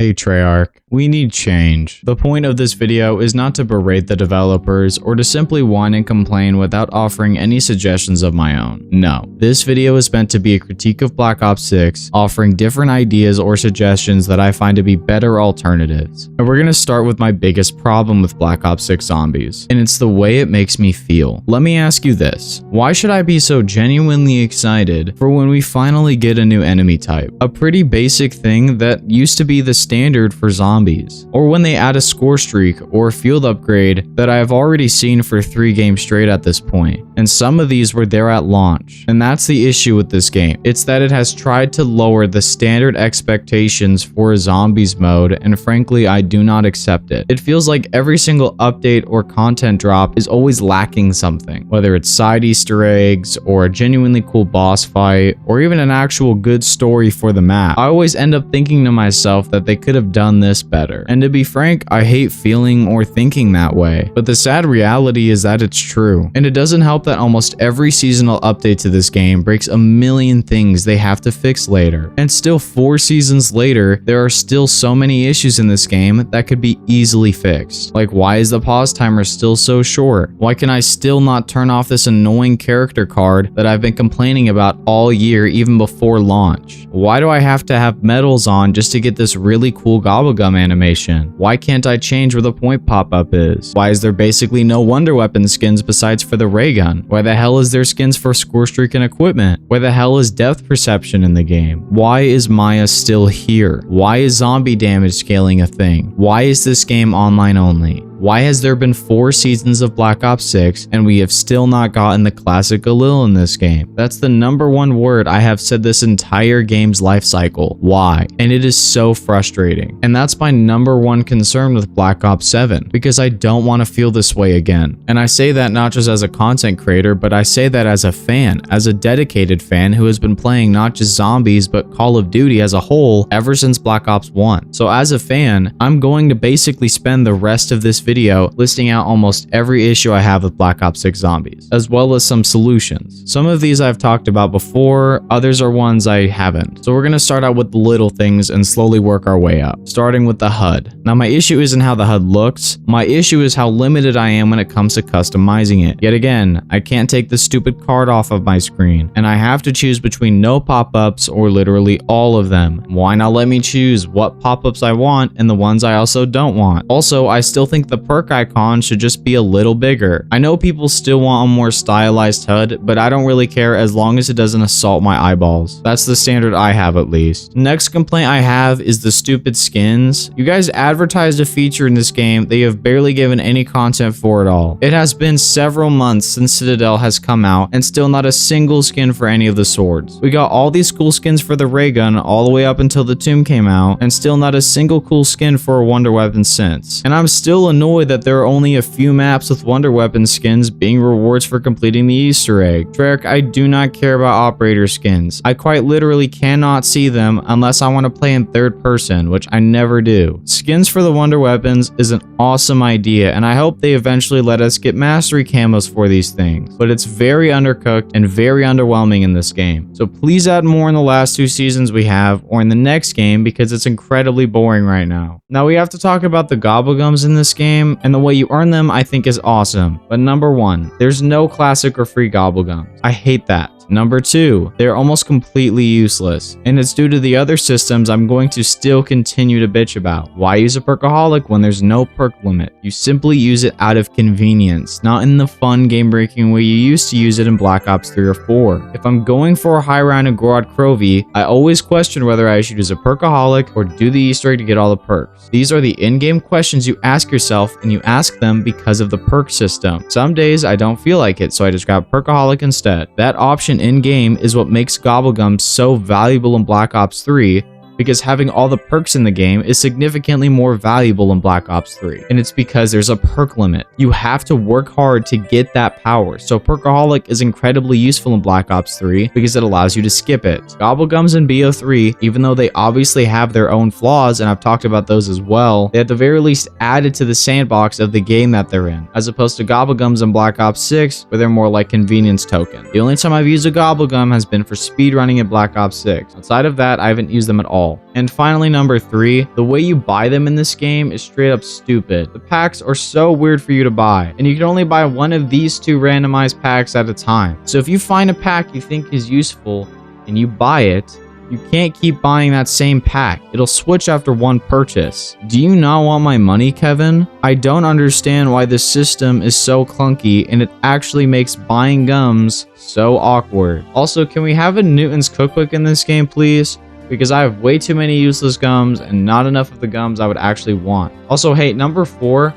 Hey Treyarch, we need change. The point of this video is not to berate the developers or to simply whine and complain without offering any suggestions of my own. No, this video is meant to be a critique of Black Ops 6, offering different ideas or suggestions that I find to be better alternatives. And we're gonna start with my biggest problem with Black Ops 6 Zombies, and it's the way it makes me feel. Let me ask you this, why should I be so genuinely excited for when we finally get a new enemy type? A pretty basic thing that used to be the standard for zombies, or when they add a score streak or field upgrade that I have already seen for 3 games straight at this point, and some of these were there at launch. And that's the issue with this game, it's that it has tried to lower the standard expectations for a zombies mode, and frankly I do not accept it. It feels like every single update or content drop is always lacking something, whether it's side Easter eggs or a genuinely cool boss fight or even an actual good story for the map. I always end up thinking to myself that they could have done this better. And to be frank, I hate feeling or thinking that way. But the sad reality is that it's true. And it doesn't help that almost every seasonal update to this game breaks a million things they have to fix later. And still 4 seasons later, there are still so many issues in this game that could be easily fixed. Like, why is the pause timer still so short? Why can I still not turn off this annoying character card that I've been complaining about all year even before launch? Why do I have to have medals on just to get this really cool Gobblegum animation? Why can't I change where the point pop-up is? Why is there basically no wonder weapon skins besides for the ray gun? Why the hell is there skins for score streak and equipment? Why the hell is depth perception in the game? Why is Maya still here? Why is zombie damage scaling a thing? Why is this game online only? Why has there been 4 seasons of Black Ops 6 and we have still not gotten the classic Galil in this game? That's the #1 word I have said this entire game's life cycle. Why? And it is so frustrating. And that's my #1 concern with Black Ops 7, because I don't want to feel this way again. And I say that not just as a content creator, but I say that as a fan, as a dedicated fan who has been playing not just zombies, but Call of Duty as a whole ever since Black Ops 1. So as a fan, I'm going to basically spend the rest of this video listing out almost every issue I have with Black Ops 6 Zombies, as well as some solutions. Some of these I've talked about before, others are ones I haven't. So we're going to start out with the little things and slowly work our way up, starting with the HUD. Now my issue isn't how the HUD looks, my issue is how limited I am when it comes to customizing it. Yet again, I can't take the stupid card off of my screen, and I have to choose between no pop-ups or literally all of them. Why not let me choose what pop-ups I want and the ones I also don't want? Also, I still think the perk icon should just be a little bigger. I know people still want a more stylized HUD, but I don't really care as long as it doesn't assault my eyeballs. That's the standard I have, at least. Next complaint I have is the stupid skins. You guys advertised a feature in this game that you have barely given any content for at all. It has been several months since Citadel has come out and still not a single skin for any of the swords. We got all these cool skins for the ray gun all the way up until the tomb came out, and still not a single cool skin for a wonder weapon since. And I'm still annoyed that there are only a few maps with wonder weapon skins being rewards for completing the Easter egg. Treyarch, I do not care about operator skins. I quite literally cannot see them unless I want to play in third person, which I never do. Skins for the wonder weapons is an awesome idea, and I hope they eventually let us get mastery camos for these things, but it's very undercooked and very underwhelming in this game. So please add more in the last 2 seasons we have, or in the next game, because it's incredibly boring right now. Now we have to talk about the Gobblegums in this game, and the way you earn them I think is awesome. But #1, there's no classic or free Gobblegums. I hate that. #2, they're almost completely useless, and it's due to the other systems I'm going to still continue to bitch about. Why use a perkaholic when there's no perk limit? You simply use it out of convenience, not in the fun game-breaking way you used to use it in Black Ops 3 or 4. If I'm going for a high round in Gorod Krovi, I always question whether I should use a perkaholic or do the Easter egg to get all the perks. These are the in-game questions you ask yourself, and you ask them because of the perk system. Some days I don't feel like it, so I just grab perkaholic instead. That option in-game is what makes Gobblegum so valuable in Black Ops 3, because having all the perks in the game is significantly more valuable in Black Ops 3. And it's because there's a perk limit. You have to work hard to get that power. So Perkaholic is incredibly useful in Black Ops 3 because it allows you to skip it. Gobblegums in BO3, even though they obviously have their own flaws, and I've talked about those as well, they at the very least added to the sandbox of the game that they're in, as opposed to Gobblegums in Black Ops 6, where they're more like convenience tokens. The only time I've used a Gobblegum has been for speedrunning in Black Ops 6. Outside of that, I haven't used them at all. all. And finally, number 3, the way you buy them in this game is straight up stupid. The packs are so weird for you to buy, and you can only buy one of these 2 randomized packs at a time. So if you find a pack you think is useful and you buy it, you can't keep buying that same pack. It'll switch after one purchase. Do you not want my money, Kevin? I don't understand why this system is so clunky, and it actually makes buying gums so awkward. Also, can we have a Newton's cookbook in this game, please? Because I have way too many useless gums and not enough of the gums I would actually want. Also, hey, number 4,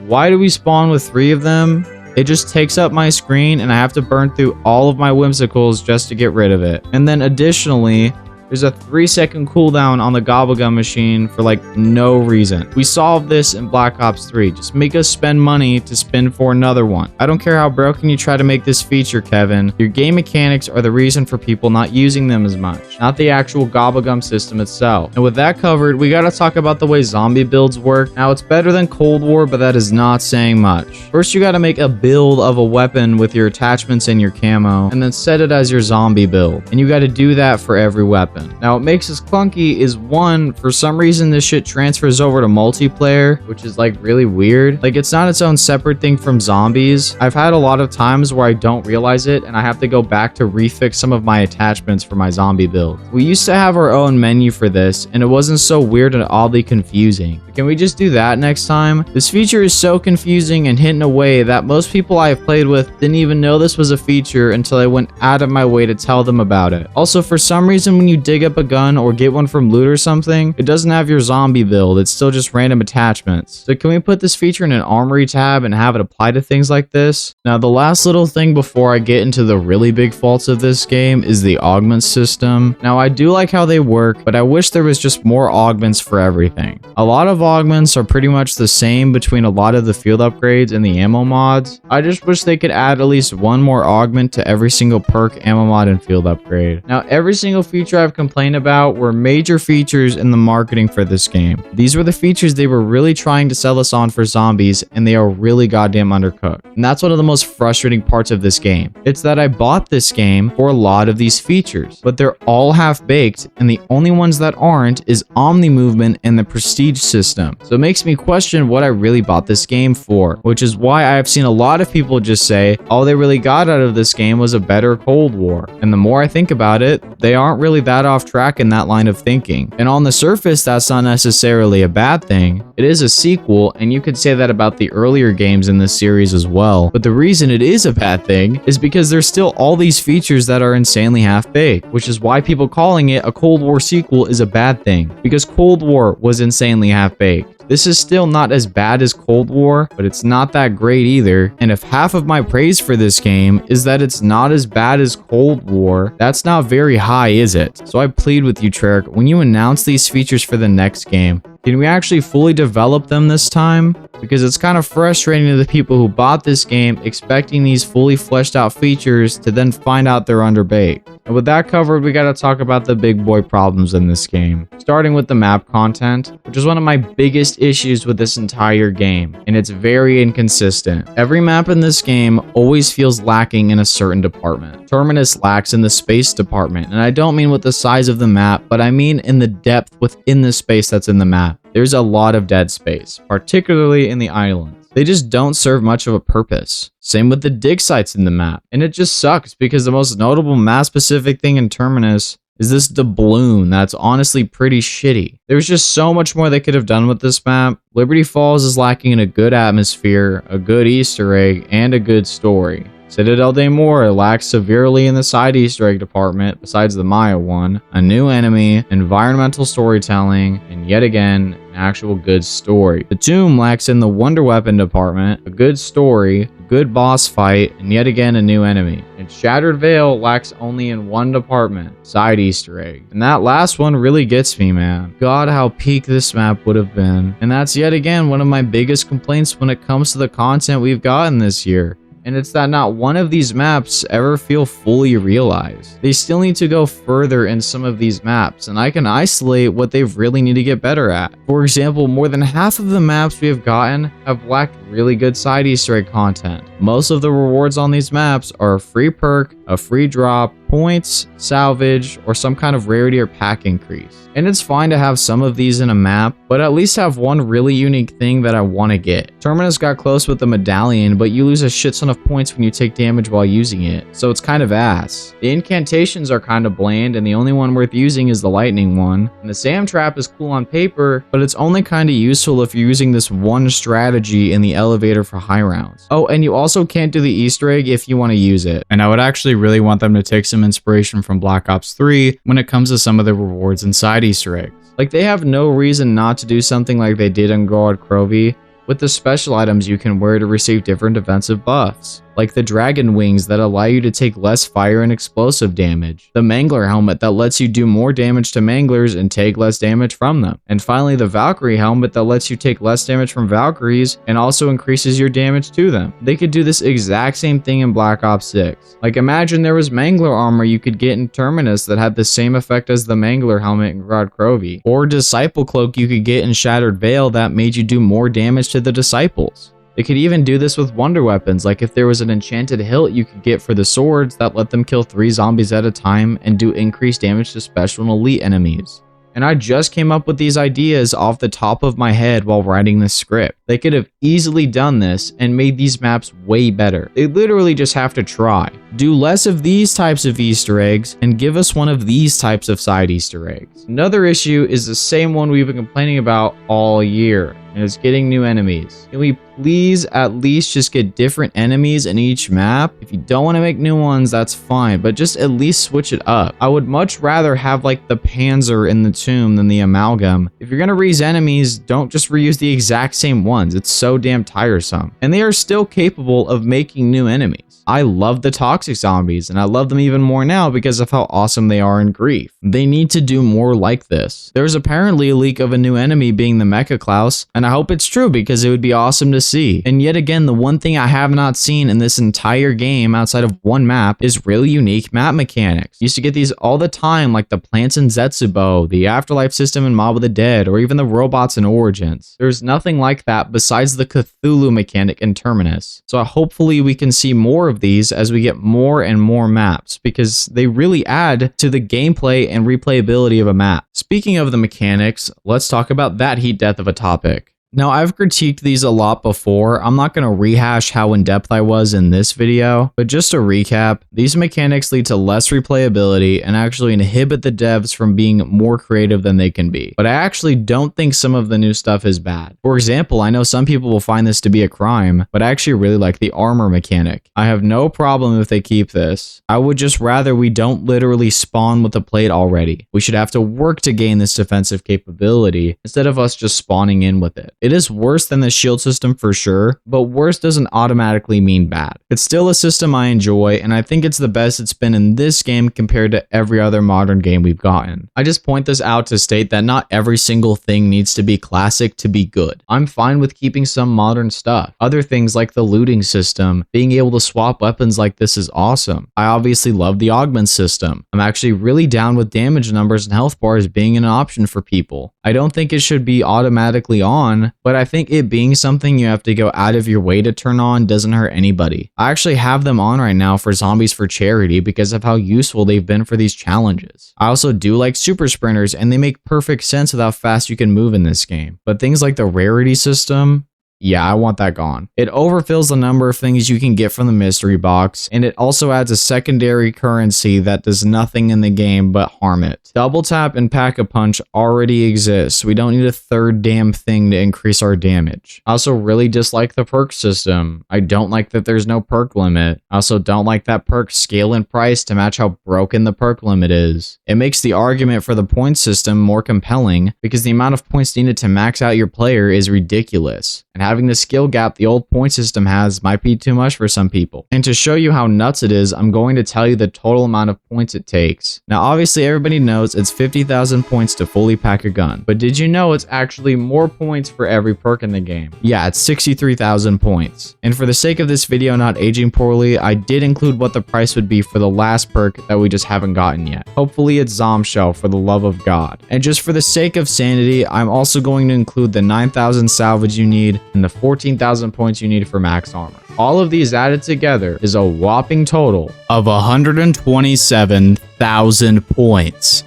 why do we spawn with 3 of them? It just takes up my screen and I have to burn through all of my whimsicals just to get rid of it. And then additionally, there's a 3-second cooldown on the Gobblegum machine for like no reason. We solved this in Black Ops 3. Just make us spend money to spin for another one. I don't care how broken you try to make this feature, Kevin. Your game mechanics are the reason for people not using them as much, not the actual Gobblegum system itself. And with that covered, we gotta talk about the way zombie builds work. Now, it's better than Cold War, but that is not saying much. First, you gotta make a build of a weapon with your attachments and your camo, and then set it as your zombie build. And you gotta do that for every weapon. Now, what makes this clunky is 1, for some reason this shit transfers over to multiplayer, which is like really weird. Like, it's not its own separate thing from zombies. I've had a lot of times where I don't realize it and I have to go back to refix some of my attachments for my zombie build. We used to have our own menu for this and it wasn't so weird and oddly confusing. But can we just do that next time? This feature is so confusing and hidden away that most people I have played with didn't even know this was a feature until I went out of my way to tell them about it. Also, for some reason, when you dig up a gun or get one from loot or something, it doesn't have your zombie build. It's still just random attachments. So can we put this feature in an armory tab and have it apply to things like this? Now, the last little thing before I get into the really big faults of this game is the augments system. Now, I do like how they work, but I wish there was just more augments for everything. A lot of augments are pretty much the same between a lot of the field upgrades and the ammo mods. I just wish they could add at least one more augment to every single perk, ammo mod, and field upgrade. Now, every single feature I've complained about were major features in the marketing for this game. These were the features they were really trying to sell us on for zombies, and they are really goddamn undercooked. And that's one of the most frustrating parts of this game. It's that I bought this game for a lot of these features, but they're all half-baked, and the only ones that aren't is Omni movement and the prestige system. So it makes me question what I really bought this game for, which is why I have seen a lot of people just say all they really got out of this game was a better Cold War. And the more I think about it, they aren't really that off track in that line of thinking. And on the surface, that's not necessarily a bad thing. It is a sequel, and you could say that about the earlier games in this series as well. But the reason it is a bad thing is because there's still all these features that are insanely half-baked, which is why people calling it a Cold War sequel is a bad thing, because Cold War was insanely half-baked. This is still not as bad as Cold War, but it's not that great either. And if half of my praise for this game is that it's not as bad as Cold War, that's not very high, is it? So I plead with you, Treyarch, when you announce these features for the next game, can we actually fully develop them this time? Because it's kind of frustrating to the people who bought this game expecting these fully fleshed out features to then find out they're underbaked. And with that covered, we gotta talk about the big boy problems in this game. Starting with the map content, which is one of my biggest issues with this entire game, and it's very inconsistent. Every map in this game always feels lacking in a certain department. Terminus lacks in the space department, and I don't mean with the size of the map, but I mean in the depth within the space that's in the map. There's a lot of dead space, particularly in the islands. They just don't serve much of a purpose. Same with the dig sites in the map. And it just sucks because the most notable map-specific thing in Terminus is this doubloon that's honestly pretty shitty. There's just so much more they could have done with this map. Liberty Falls is lacking in a good atmosphere, a good Easter egg, and a good story. Citadel de Mora lacks severely in the side Easter egg department, besides the Maya one, a new enemy, environmental storytelling, and yet again, an actual good story. The Tomb lacks in the wonder weapon department, a good story, a good boss fight, and yet again a new enemy. And Shattered Veil lacks only in one department, side Easter egg. And that last one really gets me, man. God, how peak this map would have been. And that's yet again one of my biggest complaints when it comes to the content we've gotten this year. And it's that not one of these maps ever feel fully realized. They still need to go further in some of these maps, and I can isolate what they really need to get better at. For example, more than half of the maps we have gotten have lacked really good side Easter egg content. Most of the rewards on these maps are a free perk, a free drop, points, salvage, or some kind of rarity or pack increase. And it's fine to have some of these in a map, but at least have one really unique thing that I want to get. Terminus got close with the medallion, but you lose a shit ton of points when you take damage while using it, so it's kind of ass. The incantations are kind of bland, and the only one worth using is the lightning one. And the Sam Trap is cool on paper, but it's only kind of useful if you're using this one strategy in the elevator for high rounds. Oh, and you also can't do the Easter egg if you want to use it. And I would actually really want them to take some inspiration from Black Ops 3 when it comes to some of the rewards inside Easter eggs. Like, they have no reason not to do something like they did in God Crovy with the special items you can wear to receive different defensive buffs, like the dragon wings that allow you to take less fire and explosive damage, the Mangler helmet that lets you do more damage to Manglers and take less damage from them, and finally the Valkyrie helmet that lets you take less damage from Valkyries and also increases your damage to them. They could do this exact same thing in Black Ops 6. Like, imagine there was Mangler armor you could get in Terminus that had the same effect as the Mangler helmet in God Crovy, or Disciple Cloak you could get in Shattered Veil that made you do more damage to the Disciples. They could even do this with wonder weapons, like if there was an enchanted hilt you could get for the swords that let them kill 3 zombies at a time and do increased damage to special and elite enemies. And I just came up with these ideas off the top of my head while writing this script. They could have easily done this and made these maps way better. They literally just have to try. Do less of these types of Easter eggs and give us one of these types of side Easter eggs. Another issue is the same one we've been complaining about all year, and it's getting new enemies. Can we please at least just get different enemies in each map? If you don't want to make new ones, that's fine, but just at least switch it up. I would much rather have like the Panzer in the Tomb than the Amalgam. If you're gonna reuse enemies, don't just reuse the exact same ones. It's so damn tiresome. And they are still capable of making new enemies. I love the toxic zombies, and I love them even more now because of how awesome they are in Grief. They need to do more like this. There's apparently a leak of a new enemy being the Mecha Klaus, and I hope it's true because it would be awesome to see. And yet again, the one thing I have not seen in this entire game outside of one map is really unique map mechanics. You used to get these all the time, like the plants in Zetsubo, the Afterlife system in Mob of the Dead, or even the robots in Origins. There's nothing like that besides the Cthulhu mechanic in Terminus. So hopefully we can see more of these as we get more and more maps, because they really add to the gameplay and replayability of a map. Speaking of the mechanics, let's talk about that heat death of a topic. Now, I've critiqued these a lot before. I'm not going to rehash how in-depth I was in this video, but just to recap, these mechanics lead to less replayability and actually inhibit the devs from being more creative than they can be. But I actually don't think some of the new stuff is bad. For example, I know some people will find this to be a crime, but I actually really like the armor mechanic. I have no problem if they keep this. I would just rather we don't literally spawn with the plate already. We should have to work to gain this defensive capability instead of us just spawning in with it. It is worse than the shield system for sure, but worse doesn't automatically mean bad. It's still a system I enjoy, and I think it's the best it's been in this game compared to every other modern game we've gotten. I just point this out to state that not every single thing needs to be classic to be good. I'm fine with keeping some modern stuff. Other things like the looting system, being able to swap weapons like this is awesome. I obviously love the augments system. I'm actually really down with damage numbers and health bars being an option for people. I don't think it should be automatically on, but I think it being something you have to go out of your way to turn on doesn't hurt anybody. I actually have them on right now for Zombies for Charity because of how useful they've been for these challenges. I also do like super sprinters, and they make perfect sense with how fast you can move in this game. But things like the rarity system, yeah, I want that gone. It overfills the number of things you can get from the mystery box, and it also adds a secondary currency that does nothing in the game but harm it. Double tap and Pack-a-Punch already exists. We don't need a third damn thing to increase our damage. I also really dislike the perk system. I don't like that there's no perk limit. I also don't like that perks scale in price to match how broken the perk limit is. It makes the argument for the point system more compelling because the amount of points needed to max out your player is ridiculous. And having the skill gap the old point system has might be too much for some people. And to show you how nuts it is, I'm going to tell you the total amount of points it takes. Now, obviously everybody knows it's 50,000 points to fully pack a gun, but did you know it's actually more points for every perk in the game? Yeah, it's 63,000 points. And for the sake of this video not aging poorly, I did include what the price would be for the last perk that we just haven't gotten yet. Hopefully it's Zombshell, for the love of God. And just for the sake of sanity, I'm also going to include the 9,000 salvage you need and and the 14,000 points you need for max armor. All of these added together is a whopping total of 127,000 points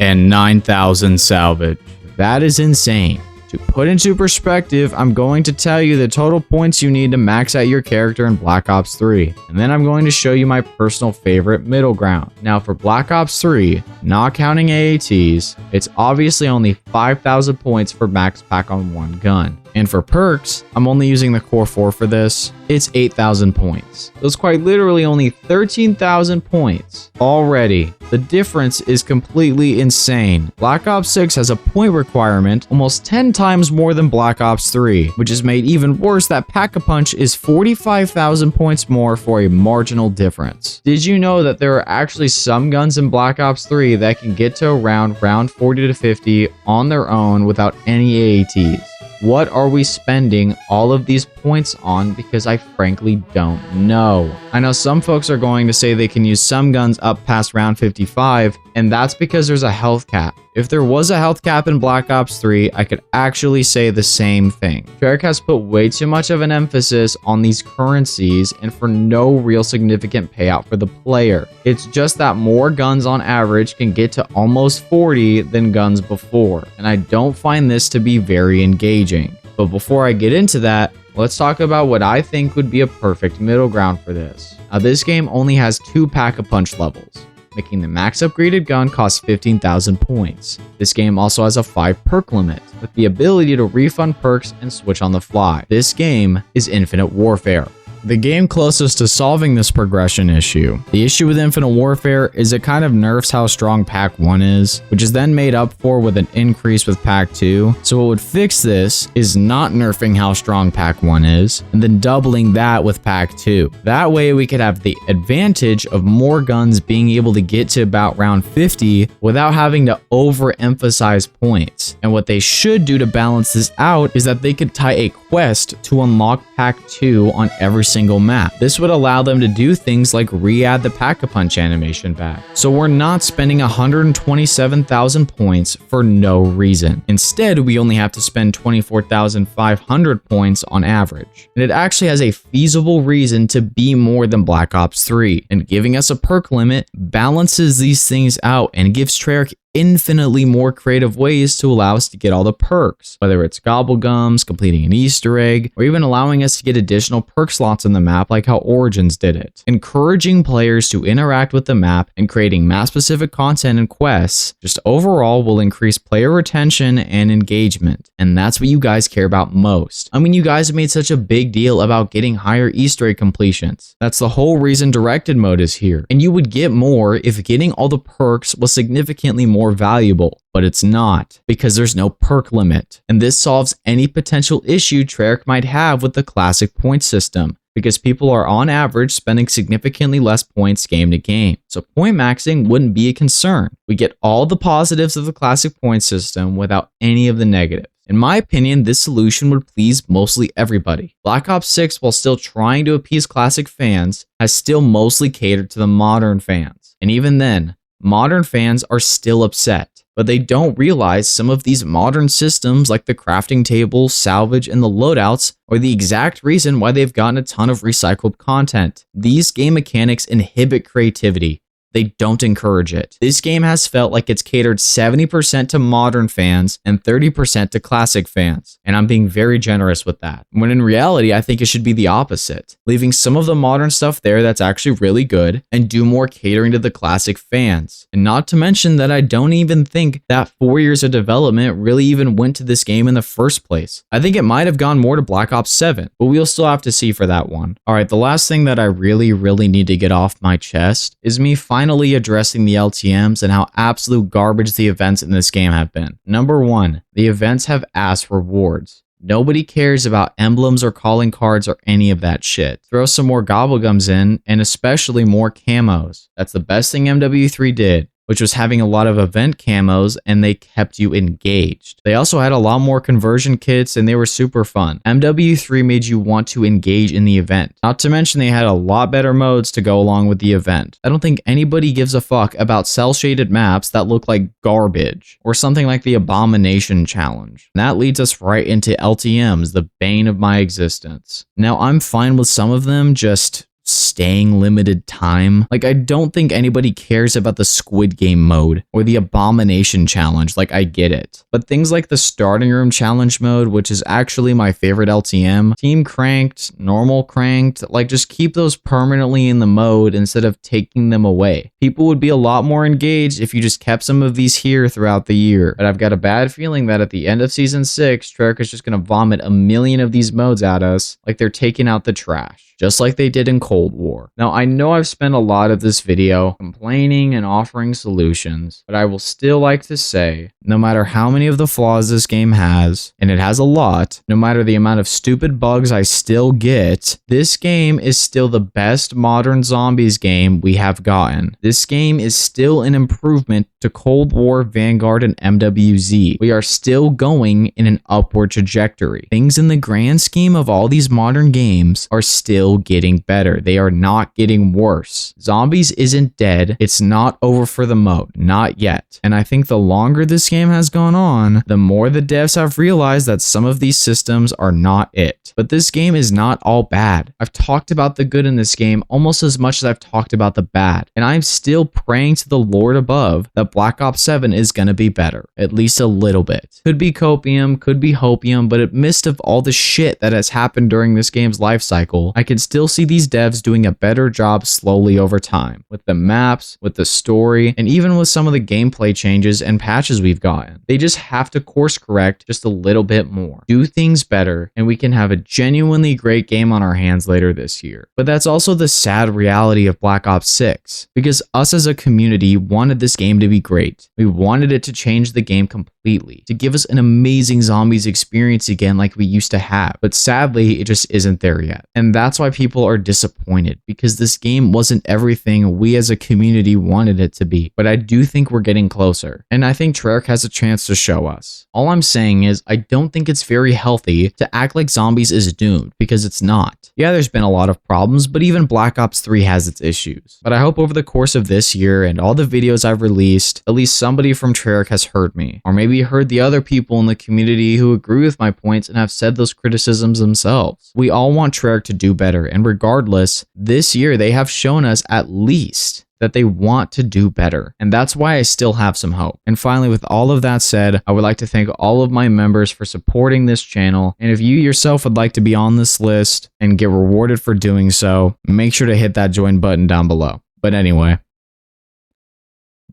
and 9,000 salvage. That is insane. To put into perspective, I'm going to tell you the total points you need to max out your character in Black Ops 3, and then I'm going to show you my personal favorite middle ground. Now for Black Ops 3, not counting AATs, it's obviously only 5,000 points for max pack on one gun. And for perks, I'm only using the core 4 for this, it's 8,000 points. So it's quite literally only 13,000 points. Already, the difference is completely insane. Black Ops 6 has a point requirement almost 10 times more than Black Ops 3, which is made even worse that Pack-a-Punch is 45,000 points more for a marginal difference. Did you know that there are actually some guns in Black Ops 3 that can get to around round 40 to 50 on their own without any AATs? What are we spending all of these points on? Because I frankly don't know. I know some folks are going to say they can use some guns up past round 55, and that's because there's a health cap. If there was a health cap in Black Ops 3, I could actually say the same thing. Treyarch has put way too much of an emphasis on these currencies and for no real significant payout for the player. It's just that more guns on average can get to almost 40 than guns before, and I don't find this to be very engaging. But before I get into that, let's talk about what I think would be a perfect middle ground for this. Now this game only has 2 Pack-a-Punch levels, making the max upgraded gun cost 15,000 points. This game also has a 5 perk limit, with the ability to refund perks and switch on the fly. This game is Infinite Warfare. The game closest to solving this progression issue. The issue with Infinite Warfare is it kind of nerfs how strong Pack 1 is, which is then made up for with an increase with Pack 2. So what would fix this is not nerfing how strong Pack 1 is, and then doubling that with Pack 2. That way we could have the advantage of more guns being able to get to about round 50 without having to overemphasize points. And what they should do to balance this out is that they could tie a quest to unlock Pack 2 on every single map. This would allow them to do things like re-add the Pack-a-Punch animation back. So we're not spending 127,000 points for no reason. Instead, we only have to spend 24,500 points on average. And it actually has a feasible reason to be more than Black Ops 3, and giving us a perk limit balances these things out and gives Treyarch infinitely more creative ways to allow us to get all the perks, whether it's Gobblegums, completing an Easter egg, or even allowing us to get additional perk slots in the map like how Origins did it. Encouraging players to interact with the map and creating map-specific content and quests just overall will increase player retention and engagement, and that's what you guys care about most. I mean, you guys have made such a big deal about getting higher Easter egg completions. That's the whole reason directed mode is here, and you would get more if getting all the perks was significantly more valuable, but it's not, because there's no perk limit. And this solves any potential issue Treyarch might have with the classic point system, because people are on average spending significantly less points game to game. So point maxing wouldn't be a concern. We get all the positives of the classic point system without any of the negatives. In my opinion, this solution would please mostly everybody. Black Ops 6, while still trying to appease classic fans, has still mostly catered to the modern fans. And even then, modern fans are still upset, but they don't realize some of these modern systems like the crafting table, salvage, and the loadouts are the exact reason why they've gotten a ton of recycled content. These game mechanics inhibit creativity. They don't encourage it. This game has felt like it's catered 70% to modern fans and 30% to classic fans, and I'm being very generous with that. When in reality, I think it should be the opposite, leaving some of the modern stuff there that's actually really good and do more catering to the classic fans. And not to mention that I don't even think that 4 years of development really even went to this game in the first place. I think it might have gone more to Black Ops 7, but we'll still have to see for that one. Alright, the last thing that I really need to get off my chest is me finally addressing the LTMs and how absolute garbage the events in this game have been. Number 1, the events have ass rewards. Nobody cares about emblems or calling cards or any of that shit. Throw some more Gobblegums in, and especially more camos. That's the best thing MW3 did. which was having a lot of event camos and they kept you engaged. They also had a lot more conversion kits and they were super fun. MW3 made you want to engage in the event. Not to mention they had a lot better modes to go along with the event. I don't think anybody gives a fuck about cel-shaded maps that look like garbage or something like the Abomination Challenge. And that leads us right into LTMs, the bane of my existence. Now, I'm fine with some of them just staying limited time. Like, I don't think anybody cares about the Squid Game mode or the Abomination Challenge. Like, I get it. But things like the Starting Room Challenge mode, which is actually my favorite LTM, Team Cranked, Normal Cranked, like, just keep those permanently in the mode instead of taking them away. People would be a lot more engaged if you just kept some of these here throughout the year. But I've got a bad feeling that at the end of Season 6, Treyarch is just going to vomit a million of these modes at us like they're taking out the trash, just like they did in Cold War. Now, I know I've spent a lot of this video complaining and offering solutions, but I will still like to say, no matter how many of the flaws this game has, and it has a lot, no matter the amount of stupid bugs I still get, this game is still the best modern zombies game we have gotten. This game is still an improvement to Cold War, Vanguard, and MWZ. We are still going in an upward trajectory. Things in the grand scheme of all these modern games are still getting better. They are not getting worse. Zombies isn't dead. It's not over for the mode. Not yet. And I think the longer this game has gone on, the more the devs have realized that some of these systems are not it. But this game is not all bad. I've talked about the good in this game almost as much as I've talked about the bad. And I'm still praying to the Lord above that Black Ops 7 is gonna be better. At least a little bit. Could be copium, could be hopium, but amidst of all the shit that has happened during this game's life cycle, I can still see these devs doing a better job slowly over time. With the maps, with the story, and even with some of the gameplay changes and patches we've gotten. They just have to course correct just a little bit more. Do things better, and we can have a genuinely great game on our hands later this year. But that's also the sad reality of Black Ops 6, because us as a community wanted this game to be great. We wanted it to change the game completely, to give us an amazing zombies experience again like we used to have. But sadly, it just isn't there yet. And that's why people are disappointed, because this game wasn't everything we as a community wanted it to be. But I do think we're getting closer, and I think Treyarch has a chance to show us. All I'm saying is I don't think it's very healthy to act like zombies is doomed, because it's not. Yeah, there's been a lot of problems, but even Black Ops 3 has its issues. But I hope over the course of this year and all the videos I've released, at least somebody from Treyarch has heard me, or maybe heard the other people in the community who agree with my points and have said those criticisms themselves. We all want Treyarch to do better, and regardless, this year they have shown us at least that they want to do better. And that's why I still have some hope. And finally, with all of that said, I would like to thank all of my members for supporting this channel. And if you yourself would like to be on this list and get rewarded for doing so, make sure to hit that join button down below. But anyway,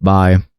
bye.